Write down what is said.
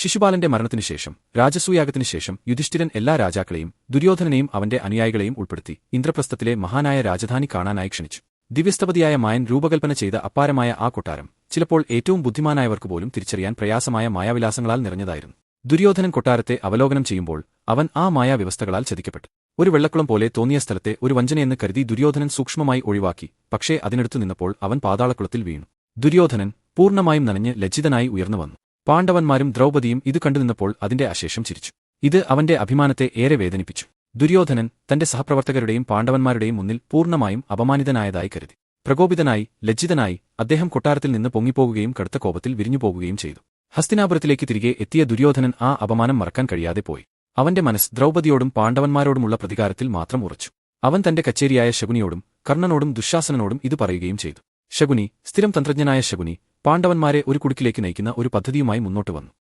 ശിശുപാലന്റെ മരണത്തിനുശേഷം രാജസൂയാഗത്തിനുശേഷം യുധിഷ്ഠിരൻ എല്ലാ രാജാക്കളെയും ദുര്യോധനനെയും അവന്റെ അനുയായികളെയും ഉൾപ്പെടുത്തി ഇന്ദ്രപ്രസ്ഥത്തിലെ മഹാനായ രാജധാനി കാണാനായി ക്ഷണിച്ചു. ദിവ്യസ്ഥപതിയായ മായൻ രൂപകൽപ്പന ചെയ്ത അപ്പാരമായ ആ കൊട്ടാരം ചിലപ്പോൾ ഏറ്റവും ബുദ്ധിമാനായവർക്കുപോലും തിരിച്ചറിയാൻ പ്രയാസമായ മായാവിലാസങ്ങളാൽ നിറഞ്ഞതായിരുന്നു. ദുര്യോധനൻ കൊട്ടാരത്തെ അവലോകനം ചെയ്യുമ്പോൾ അവൻ ആ മായാവ്യവസ്ഥകളാൽ ചതിക്കപ്പെട്ടു. ഒരു വെള്ളക്കുളം പോലെ തോന്നിയ സ്ഥലത്തെ ഒരു വഞ്ചനയെന്ന് കരുതി ദുര്യോധനൻ സൂക്ഷ്മമായി ഒഴിവാക്കി. പക്ഷേ അതിനടുത്തു നിന്നപ്പോൾ അവൻ പാതാളക്കുളത്തിൽ വീണു. ദുര്യോധനൻ പൂർണ്ണമായും നനഞ്ഞ് ലജ്ജിതനായി ഉയർന്നു വന്നു. പാണ്ഡവന്മാരും ദ്രൗപദിയും ഇത് കണ്ടുനിന്നപ്പോൾ അതിന്റെ അശേഷം ചിരിച്ചു. ഇത് അവന്റെ അഭിമാനത്തെ ഏറെ വേദനിപ്പിച്ചു. ദുര്യോധനൻ തന്റെ സഹപ്രവർത്തകരുടെയും പാണ്ഡവന്മാരുടെയും മുന്നിൽ പൂർണ്ണമായും അപമാനിതനായതായി കരുതി. പ്രകോപിതനായി ലജ്ജിതനായി അദ്ദേഹം കൊട്ടാരത്തിൽ നിന്ന് പൊങ്ങിപ്പോകുകയും കടുത്ത കോപത്തിൽ വിരിഞ്ഞുപോകുകയും ചെയ്തു. ഹസ്തിനാപുരത്തിലേക്ക് തിരികെ എത്തിയ ദുര്യോധനൻ ആ അപമാനം മറക്കാൻ കഴിയാതെ പോയി. അവന്റെ മനസ്സ് ദ്രൗപദിയോടും പാണ്ഡവന്മാരോടുമുള്ള പ്രതികാരത്തിൽ മാത്രം ഉറച്ചു. അവൻ തന്റെ കച്ചേരിയായ ശകുനിയോടും കർണനോടും ദുശ്ശാസനനോടും ഇത് പറയുകയും ചെയ്തു. ശകുനി, സ്ഥിരം തന്ത്രജ്ഞനായ ശകുനി, പാണ്ഡവന്മാരെ ഒരു കുടുക്കിലേക്ക് നയിക്കുന്ന ഒരു പദ്ധതിയുമായി മുന്നോട്ട് വന്നു.